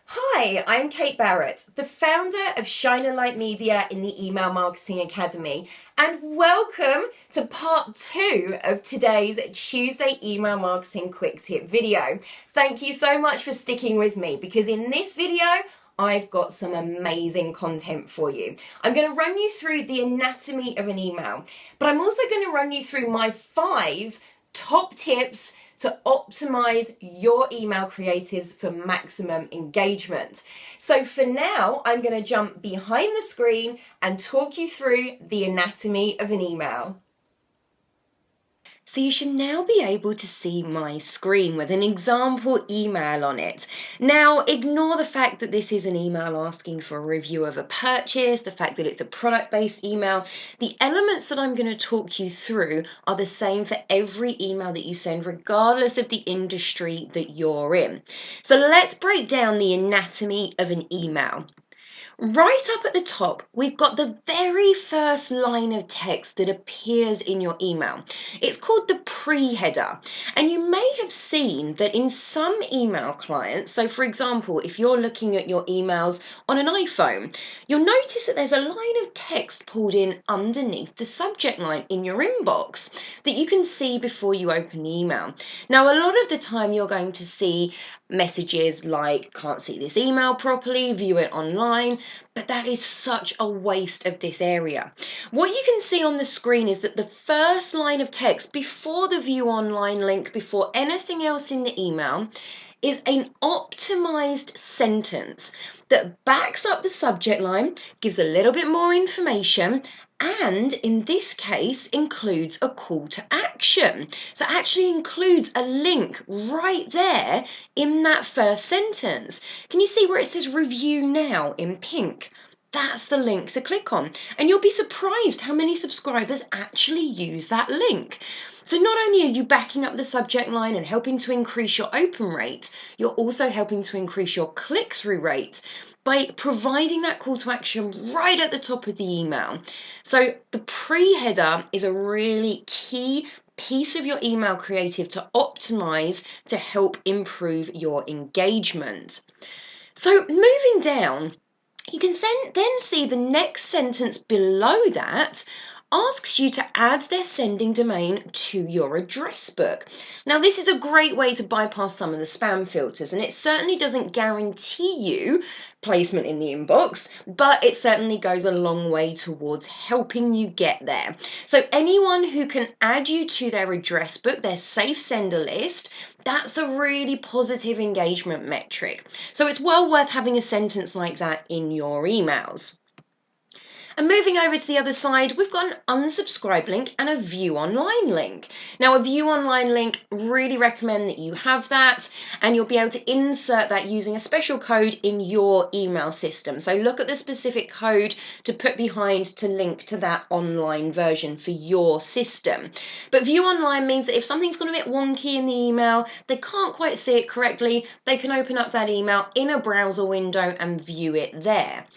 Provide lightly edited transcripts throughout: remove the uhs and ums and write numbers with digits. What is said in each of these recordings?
Hi, I'm Kate Barrett, the founder of Shine a Light Media in the Email Marketing Academy, and welcome to part 2 of today's Tuesday Email Marketing Quick Tip video. Thank you so much for sticking with me because in this video, I've got some amazing content for you. I'm going to run you through the anatomy of an email, but I'm also going to run you through my 5 top tips to optimize your email creatives for maximum engagement. So for now, I'm going to jump behind the screen and talk you through the anatomy of an email. So you should now be able to see my screen with an example email on it. Now, ignore the fact that this is an email asking for a review of a purchase, the fact that it's a product-based email. The elements that I'm going to talk you through are the same for every email that you send, regardless of the industry that you're in. So let's break down the anatomy of an email. Right up at the top, we've got the very first line of text that appears in your email. It's called the pre-header. And you may have seen that in some email clients, so for example, if you're looking at your emails on an iPhone, you'll notice that there's a line of text pulled in underneath the subject line in your inbox that you can see before you open the email. Now, a lot of the time you're going to see messages like, can't see this email properly, view it online, but that is such a waste of this area. What you can see on the screen is that the first line of text before the view online link, before anything else in the email, is an optimized sentence that backs up the subject line, gives a little bit more information, and in this case includes a call to action. So it actually includes a link right there in that first sentence. Can you see where it says review now in pink? That's the link to click on. And you'll be surprised how many subscribers actually use that link. So not only are you backing up the subject line and helping to increase your open rate, you're also helping to increase your click-through rate by providing that call to action right at the top of the email. So the pre-header is a really key piece of your email creative to optimize to help improve your engagement. So moving down, you can then see the next sentence below that asks you to add their sending domain to your address book. Now, this is a great way to bypass some of the spam filters, and it certainly doesn't guarantee you placement in the inbox, but it certainly goes a long way towards helping you get there. So anyone who can add you to their address book, their safe sender list, that's a really positive engagement metric. So it's well worth having a sentence like that in your emails. And moving over to the other side, we've got an unsubscribe link and a view online link. Now, a view online link, really recommend that you have that, and you'll be able to insert that using a special code in your email system. So look at the specific code to put behind to link to that online version for your system. But view online means that if something's gone a bit wonky in the email, they can't quite see it correctly, they can open up that email in a browser window and view it there.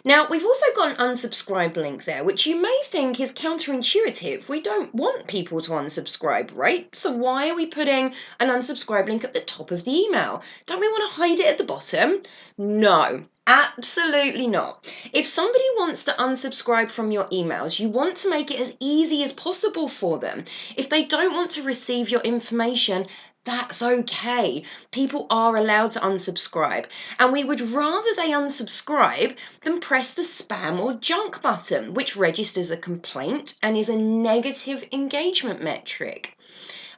Now, we've also got an unsubscribe link there, which you may think is counterintuitive. We don't want people to unsubscribe, right? So why are we putting an unsubscribe link at the top of the email? Don't we want to hide it at the bottom? No. Absolutely not. If somebody wants to unsubscribe from your emails, you want to make it as easy as possible for them. If they don't want to receive your information, that's okay. People are allowed to unsubscribe, and we would rather they unsubscribe than press the spam or junk button, which registers a complaint and is a negative engagement metric.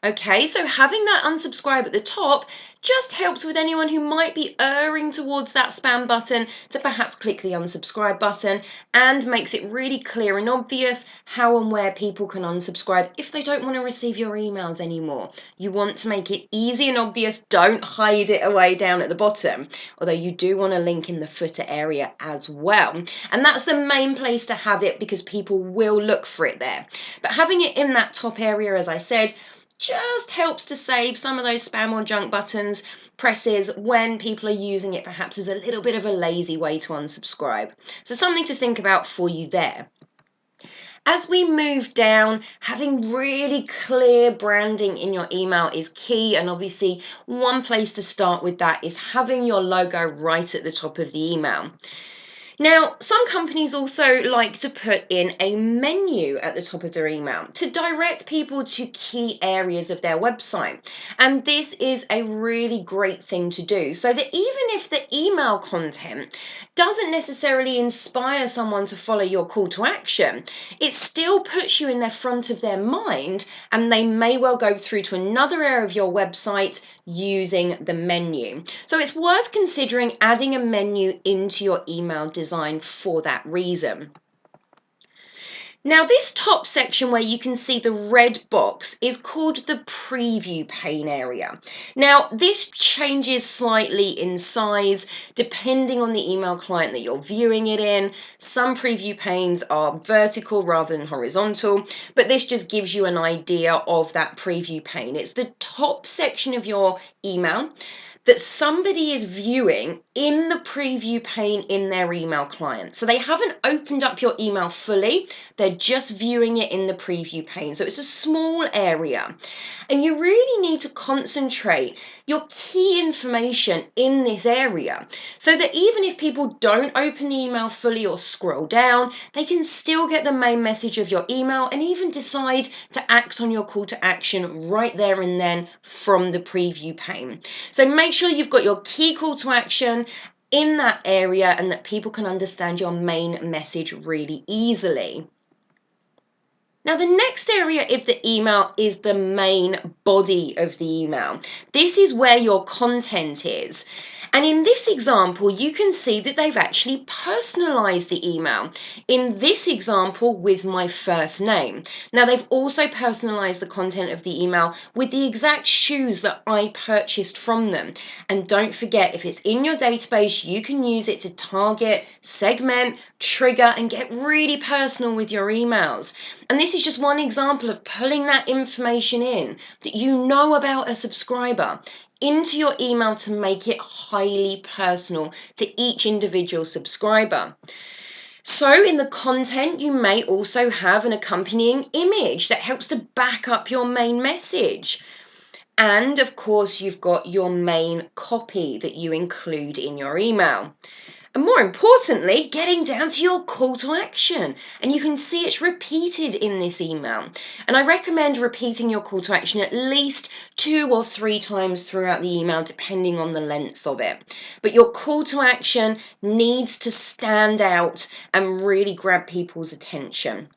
Okay, so having that unsubscribe at the top just helps with anyone who might be erring towards that spam button to perhaps click the unsubscribe button, and makes it really clear and obvious how and where people can unsubscribe if they don't want to receive your emails anymore. You want to make it easy and obvious, don't hide it away down at the bottom, although you do want a link in the footer area as well. And that's the main place to have it because people will look for it there. But having it in that top area, as I said, just helps to save some of those spam or junk buttons presses when people are using it perhaps as a little bit of a lazy way to unsubscribe. So something to think about for you there. As we move down, having really clear branding in your email is key, and obviously one place to start with that is having your logo right at the top of the email. Now, some companies also like to put in a menu at the top of their email to direct people to key areas of their website. And this is a really great thing to do, so that even if the email content doesn't necessarily inspire someone to follow your call to action, it still puts you in their front of their mind, and they may well go through to another area of your website using the menu. So it's worth considering adding a menu into your email design for that reason. Now, this top section where you can see the red box is called the preview pane area. Now, this changes slightly in size depending on the email client that you're viewing it in. Some preview panes are vertical rather than horizontal, but this just gives you an idea of that preview pane. It's the top section of your email that somebody is viewing in the preview pane in their email client. So they haven't opened up your email fully, they're just viewing it in the preview pane. So it's a small area. And you really need to concentrate your key information in this area so that even if people don't open the email fully or scroll down, they can still get the main message of your email and even decide to act on your call to action right there and then from the preview pane. So make sure you've got your key call to action in that area and that people can understand your main message really easily. Now, the next area of the email is the main body of the email. This is where your content is. And in this example, you can see that they've actually personalized the email. In this example, with my first name. Now, they've also personalized the content of the email with the exact shoes that I purchased from them. And don't forget, if it's in your database, you can use it to target, segment, trigger, and get really personal with your emails. And this is just one example of pulling that information in that you know about a subscriber into your email to make it highly personal to each individual subscriber. So in the content, you may also have an accompanying image that helps to back up your main message. And of course, you've got your main copy that you include in your email. And more importantly, getting down to your call to action. And you can see it's repeated in this email. And I recommend repeating your call to action at least 2 or 3 times throughout the email, depending on the length of it. But your call to action needs to stand out and really grab people's attention.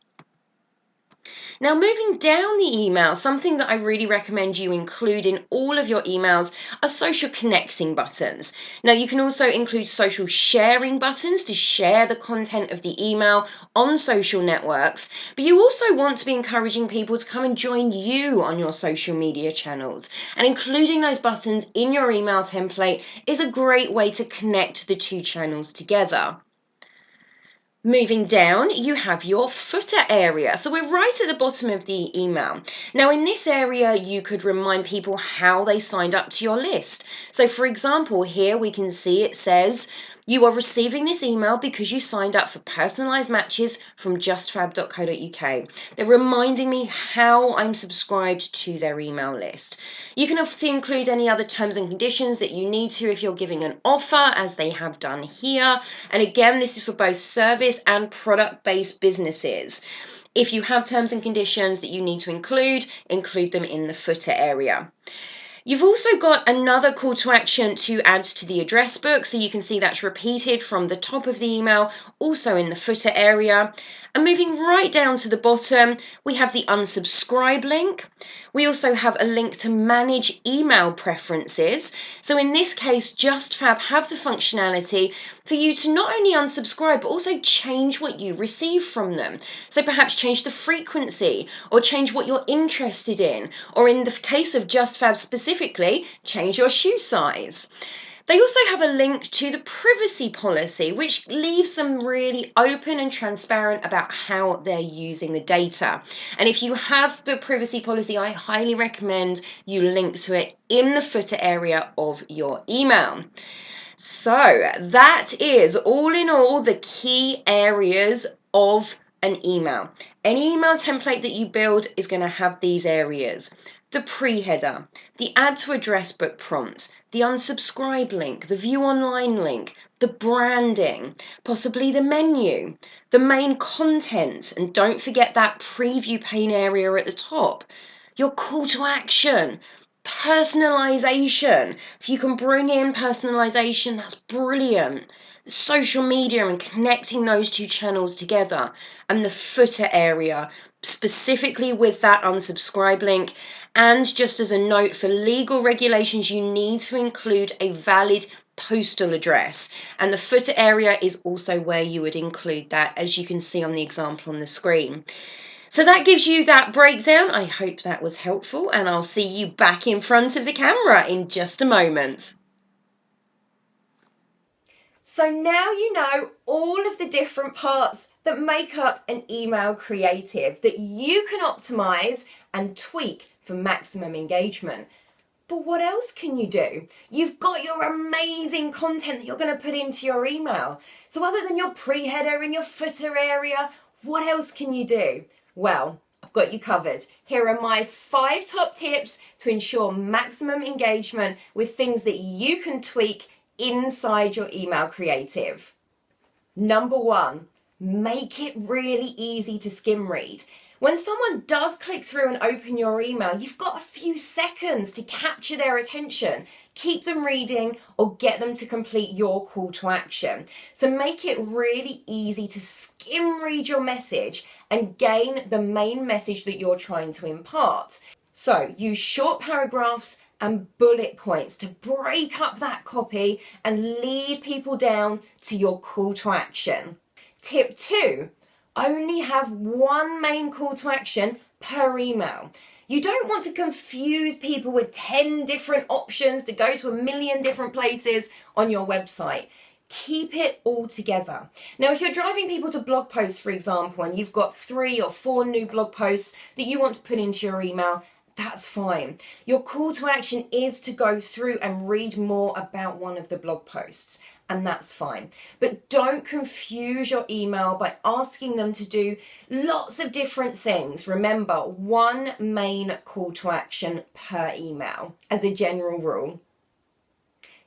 Now, moving down the email, something that I really recommend you include in all of your emails are social connecting buttons. Now, you can also include social sharing buttons to share the content of the email on social networks, but you also want to be encouraging people to come and join you on your social media channels. And including those buttons in your email template is a great way to connect the two channels together. Moving down, you have your footer area. So we're right at the bottom of the email. Now, in this area, you could remind people how they signed up to your list. So for example, here we can see it says, you are receiving this email because you signed up for personalized matches from justfab.co.uk. They're reminding me how I'm subscribed to their email list. You can obviously include any other terms and conditions that you need to if you're giving an offer, as they have done here. And again, this is for both service and product-based businesses. If you have terms and conditions that you need to include them in the footer area. You've also got another call to action to add to the address book, so you can see that's repeated from the top of the email, also in the footer area. And moving right down to the bottom, we have the unsubscribe link. We also have a link to manage email preferences. So in this case, JustFab have the functionality for you to not only unsubscribe, but also change what you receive from them. So perhaps change the frequency or change what you're interested in, or in the case of JustFab specifically, change your shoe size. They also have a link to the privacy policy, which leaves them really open and transparent about how they're using the data. And if you have the privacy policy, I highly recommend you link to it in the footer area of your email. So that is all in all the key areas of an email. Any email template that you build is going to have these areas. The pre-header, the add to address book prompt, the unsubscribe link, the view online link, the branding, possibly the menu, the main content, and don't forget that preview pane area at the top, your call to action, personalization. If you can bring in personalization, that's brilliant. Social media and connecting those two channels together, and the footer area, specifically with that unsubscribe link. And just as a note, for legal regulations, you need to include a valid postal address, and the footer area is also where you would include that, as you can see on the example on the screen. So that gives you that breakdown. I hope that was helpful, and I'll see you back in front of the camera in just a moment. So now you know all of the different parts that make up an email creative that you can optimize and tweak for maximum engagement. But what else can you do? You've got your amazing content that you're going to put into your email. So other than your pre-header and your footer area, what else can you do? Well, I've got you covered. Here are my 5 top tips to ensure maximum engagement with things that you can tweak inside your email creative. Number 1, make it really easy to skim read. When someone does click through and open your email, you've got a few seconds to capture their attention, keep them reading, or get them to complete your call to action. So make it really easy to skim read your message and gain the main message that you're trying to impart. So use short paragraphs and bullet points to break up that copy and lead people down to your call to action. Tip 2, only have one main call to action per email. You don't want to confuse people with 10 different options to go to a million different places on your website. Keep it all together. Now, if you're driving people to blog posts, for example, and you've got 3 or 4 new blog posts that you want to put into your email, that's fine. Your call to action is to go through and read more about one of the blog posts, and that's fine. But don't confuse your email by asking them to do lots of different things. Remember, one main call to action per email as a general rule.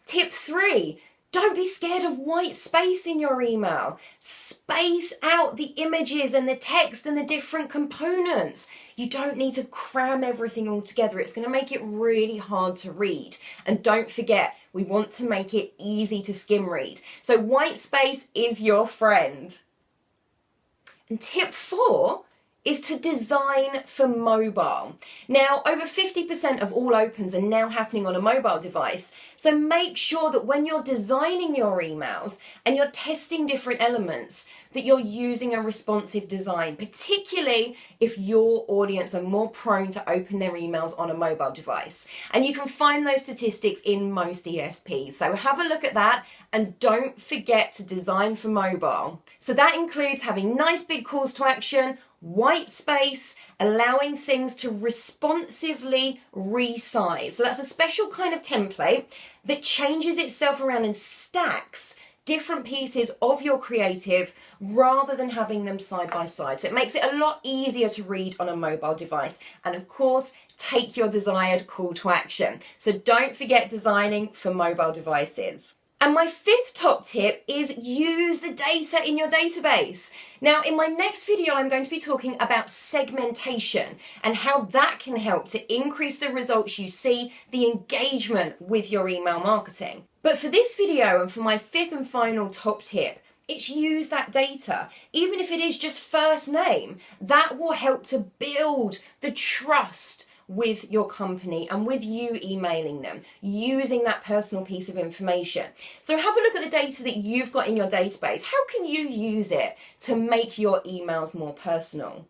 Tip 3, don't be scared of white space in your email. Space out the images and the text and the different components. You don't need to cram everything all together. It's going to make it really hard to read. And don't forget, we want to make it easy to skim read. So white space is your friend. And tip 4 is to design for mobile. Now, over 50% of all opens are now happening on a mobile device. So make sure that when you're designing your emails and you're testing different elements, that you're using a responsive design, particularly if your audience are more prone to open their emails on a mobile device. And you can find those statistics in most ESPs. So have a look at that, and don't forget to design for mobile. So that includes having nice big calls to action, white space, allowing things to responsively resize. So that's a special kind of template that changes itself around and stacks different pieces of your creative rather than having them side by side. So it makes it a lot easier to read on a mobile device. And of course, take your desired call to action. So don't forget designing for mobile devices. And my 5th top tip is use the data in your database. Now, in my next video, I'm going to be talking about segmentation and how that can help to increase the results you see, the engagement with your email marketing. But for this video and for my 5th and final top tip, it's use that data. Even if it is just first name, that will help to build the trust with your company and with you emailing them, using that personal piece of information. So have a look at the data that you've got in your database. How can you use it to make your emails more personal?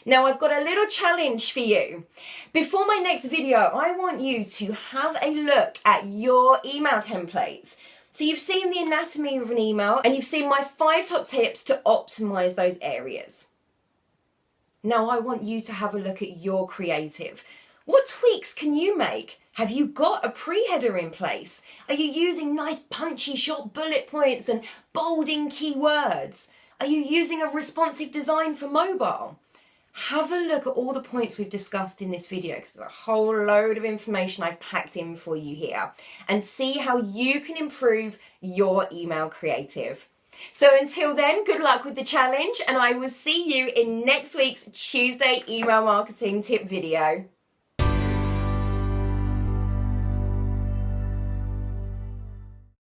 Now, I've got a little challenge for you. Before my next video, I want you to have a look at your email templates. So you've seen the anatomy of an email and you've seen my 5 top tips to optimize those areas. Now I want you to have a look at your creative. What tweaks can you make? Have you got a pre-header in place? Are you using nice punchy short bullet points and bolding keywords? Are you using a responsive design for mobile? Have a look at all the points we've discussed in this video, because there's a whole load of information I've packed in for you here, and see how you can improve your email creative. So until then, good luck with the challenge, and I will see you in next week's Tuesday email marketing tip video.